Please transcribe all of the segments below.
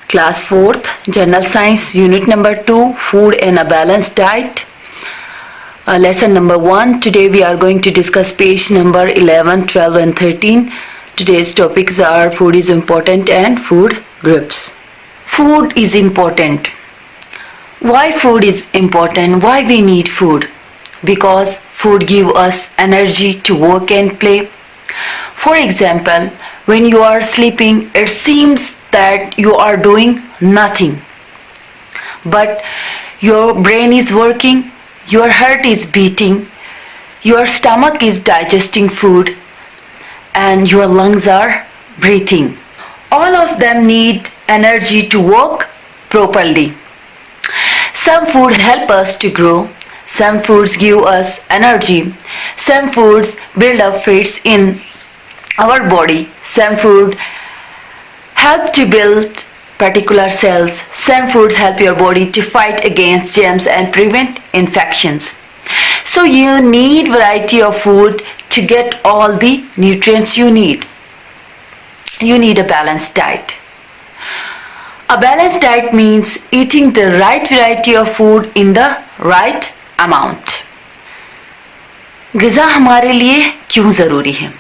Class 4th, General Science, Unit number 2, Food and a Balanced Diet. Lesson number 1. Today we are going to discuss page number 11, 12 and 13. Today's topics are food is important and food groups. Food is important. Why food is important? Why we need food? Because food gives us energy to work and play. For example, when you are sleeping, it seems that you are doing nothing. But your brain is working, your heart is beating, your stomach is digesting food, and your lungs are breathing. All of them need energy to work properly. Some food help us to grow. Some foods give us energy. Some foods build up fats in our body. Some food help to build particular cells. Some foods help your body to fight against germs and prevent infections. So you need variety of food to get all the nutrients you need. You need a balanced diet. A balanced diet means eating the right variety of food in the right amount. ग़िज़ा हमारे लिए क्यों ज़रूरी है?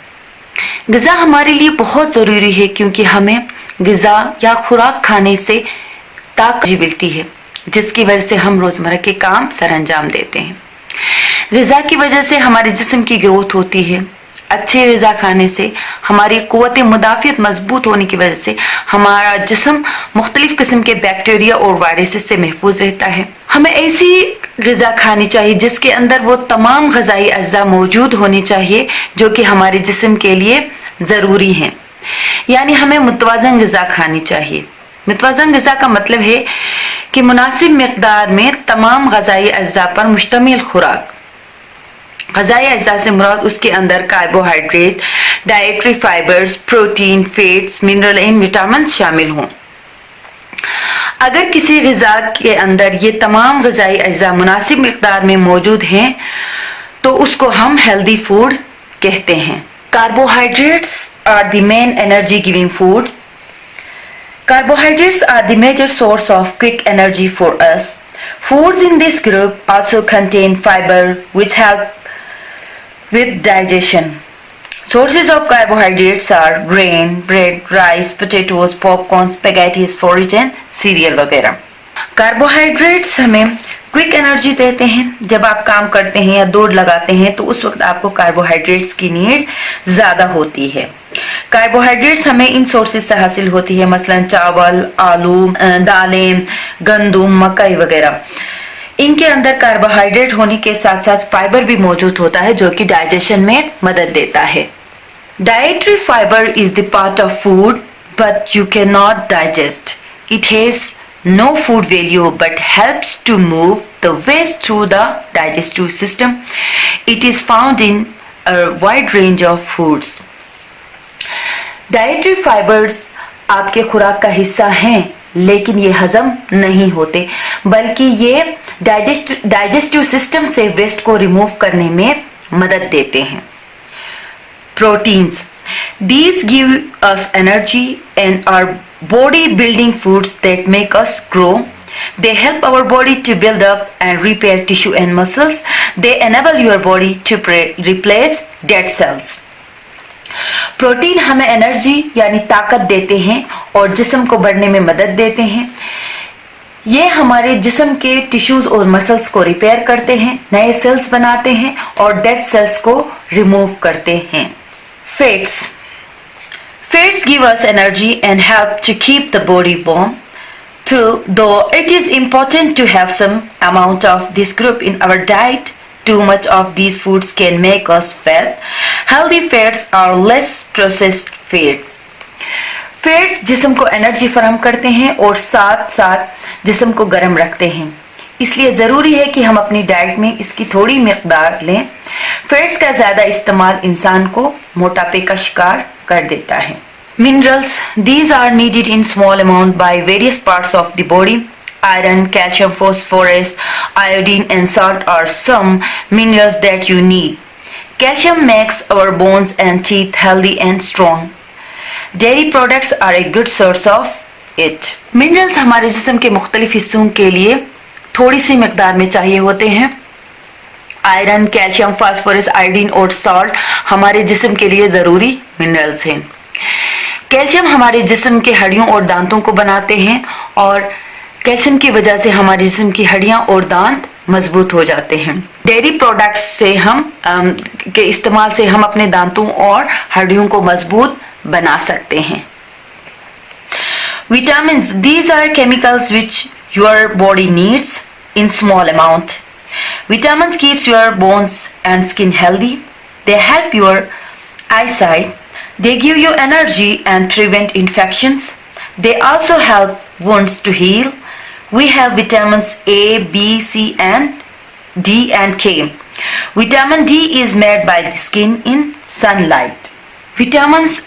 ग़िज़ा हमारे लिए बहुत ज़रूरी है क्योंकि हमें ग़िज़ा या खुराक खाने से ताकत मिलती है, जिसकी वजह से हम रोज़मर्रा के काम सरअंजाम देते हैं। ग़िज़ा की वजह से हमारे जिस्म की ग्रोथ होती है। अच्छे ग़िज़ा खाने से हमारी क़ुव्वत मुदाफ़ियत मजबूत होने की वजह से हमारा जिस्म मुख्तलिफ़ किस्म के बैक्टीरिया और वायरसेस से महफूज रहता है। हमें ऐसी ग़िज़ा खानी चाहिए जिसके अंदर वो तमाम ग़िज़ाई अज्जा मौजूद होनी चाहिए जो कि हमारे जिस्म के लिए ज़रूरी हैं। यानी हमें मुतवाज़न ग़िज़ा खानी चाहिए। मुतवाज़न ग़िज़ा का मतलब है कि मुनासिब मिक़दार में तमाम ग़िज़ाई अज्जा पर मुश्तमिल खुराक। ग़िज़ाई अज्जा से मुराद उसके अंदर carbohydrates, dietary fibres, protein, fats, mineral and vitamin शामिल हों। अगर किसी ग़िज़ा के अंदर ये तमाम ग़िज़ाई अज्जा मुनासिब मिक़दार में मौजूद हैं तो उसको हम हेल्दी फूड कहते हैं। Carbohydrates are the main energy giving food. Carbohydrates are the major source of quick energy for us. Foods in this group also contain fiber which help with digestion. Sources of carbohydrates are grain, bread, rice, potatoes, popcorn, spaghetti, porridge and cereal वगैरह। Carbohydrates हमें quick energy देते हैं। जब आप काम करते हैं या दौड़ लगाते हैं तो उस वक्त आपको कार्बोहाइड्रेट्स की नीड ज़्यादा होती है। कार्बोहाइड्रेट्स हमें इन सोर्सेज से हासिल होती है, मसलन चावल, आलू, दालें, गंदम, मकई वगैरह। इनके अंदर कार्बोहाइड्रेट होने के साथ साथ फाइबर भी मौजूद होता है जो कि डाइजेशन में मदद देता है। Dietary fibre is the part of food but you can not digest. It has no food value but helps to move the waste through the digestive system. It is found in a wide range of foods. Dietary fibers आपके खुराक का हिस्सा हैं लेकिन ये हजम नहीं होते बल्कि ये डाइजेस्टिव सिस्टम से वेस्ट को रिमूव करने में मदद देते हैं। Proteins. These give us energy and are body building foods that make us grow. They help our body to build up and repair tissue and muscles. They enable your body to replace dead cells. Protein हमें energy यानी ताकत देते हैं और जिस्म को बढ़ने में मदद देते हैं। ये हमारे जिस्म के टिश्यूज और मसल्स को रिपेयर करते हैं, नए सेल्स बनाते हैं और डेड सेल्स को रिमूव करते हैं। Fats Fats give us energy and help to keep the body warm. Though it is important to have some amount of this group in our diet, too much of these foods can make us fat. Healthy fats are less processed fats. Fats जिस्म को energy फराहम करते हैं और साथ साथ जिस्म को गर्म रखते हैं। इसलिए ज़रूरी है कि हम अपनी डाइट में इसकी थोड़ी मिक़दार लें। फैट्स का ज़्यादा इस्तेमाल इंसान को मोटापे का शिकार कर देता है। Minerals, these are needed in small amount by various parts of the body. Iron, calcium, phosphorus, iodine and salt are some minerals that you need. Calcium makes our bones and teeth healthy and strong. Dairy products are a good source of it. Minerals हमारे जिस्म के मुख्तलिफ हिस्सों के लिए थोड़ी सी मिकदार में चाहिए होते हैं. आयरन, कैल्शियम, फास्फोरस, आयोडीन और सॉल्ट हमारे जिस्म के लिए ज़रूरी मिनरल्स हैं. कैल्शियम हमारे जिस्म के हड्डियों और दांतों को बनाते हैं और कैल्शियम की वजह से हमारे जिस्म की हड्डियां और दांत मजबूत हो जाते हैं. डेयरी प्रोडक्ट्स से के इस्तेमाल से हम अपने दांतों और हड्डियों को मजबूत बना सकते हैं. Vitamins, these are chemicals which your body needs in small amount. Vitamins keeps your bones and skin healthy. They help your eyesight. They give you energy and prevent infections. They also help wounds to heal. We have vitamins A, B, C and D and K. Vitamin D is made by the skin in sunlight. Vitamins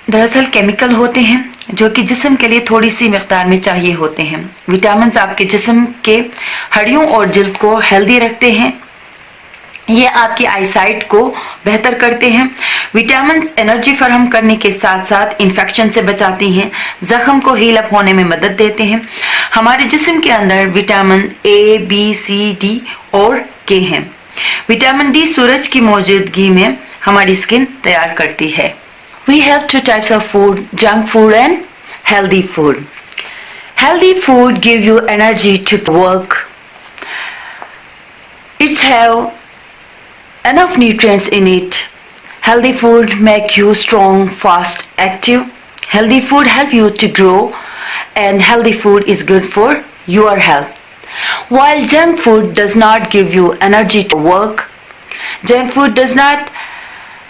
दरअसल chemical होते हैं जो कि जिस्म के लिए थोड़ी सी मिकदार में चाहिए होते हैं. विटामिन्स आपके जिस्म के हड्डियों और जिल्द को हेल्दी रखते हैं. ये आपकी आईसाइट को बेहतर करते हैं. विटामिन्स एनर्जी फराहम करने के साथ साथ इन्फेक्शन से बचाती हैं, जख्म को हील अप होने में मदद देते हैं. हमारे जिस्म के अंदर vitamin A, B, C, D और के हैं. विटामिन डी सूरज की मौजूदगी में हमारी स्किन तैयार करती है. We have two types of food, junk food and healthy food. Healthy food give you energy to work. It's have enough nutrients in it. Healthy food make you strong, fast, active. Healthy food help you to grow and healthy food is good for your health. While junk food does not give you energy to work, junk food does not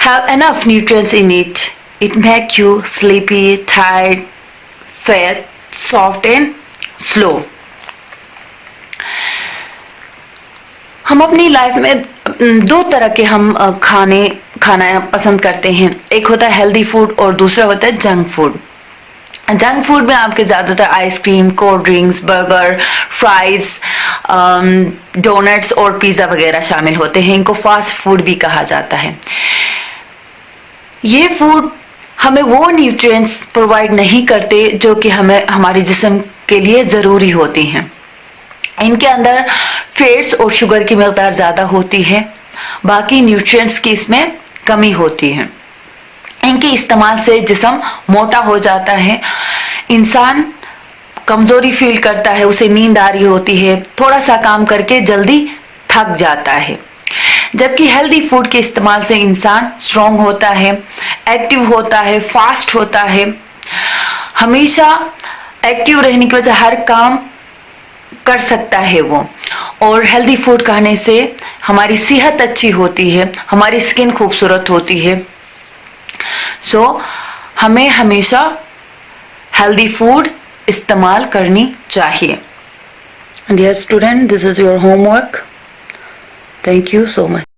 have enough nutrients in it. It makes you sleepy, tired, fat, soft and slow. हम अपनी life में दो तरह के हम खाना पसंद करते हैं. एक होता है हेल्दी फूड और दूसरा होता है जंक फूड. जंक फूड में आपके ज़्यादातर ice cream, cold drinks, burger, fries, donuts और पिज़्ज़ा वगैरह शामिल होते हैं. इनको फास्ट फूड भी कहा जाता है. ये फूड हमें वो न्यूट्रिएंट्स प्रोवाइड नहीं करते जो कि हमें हमारे जिस्म के लिए ज़रूरी होती हैं. इनके अंदर फैट्स और शुगर की मकदार ज़्यादा होती है. बाकी न्यूट्रिएंट्स की इसमें कमी होती है. इनके इस्तेमाल से जिस्म मोटा हो जाता है, इंसान कमज़ोरी फील करता है, उसे नींद आ रही होती है, थोड़ा सा काम करके जल्दी थक जाता है. जबकि हेल्दी फूड के इस्तेमाल से इंसान स्ट्रॉन्ग होता है, एक्टिव होता है, फास्ट होता है. हमेशा एक्टिव रहने की वजह हर काम कर सकता है वो. और हेल्दी फूड खाने से हमारी सेहत अच्छी होती है, हमारी स्किन खूबसूरत होती है. सो हमें हमेशा हेल्दी फूड इस्तेमाल करनी चाहिए. Dear student, this is your homework. Thank you so much.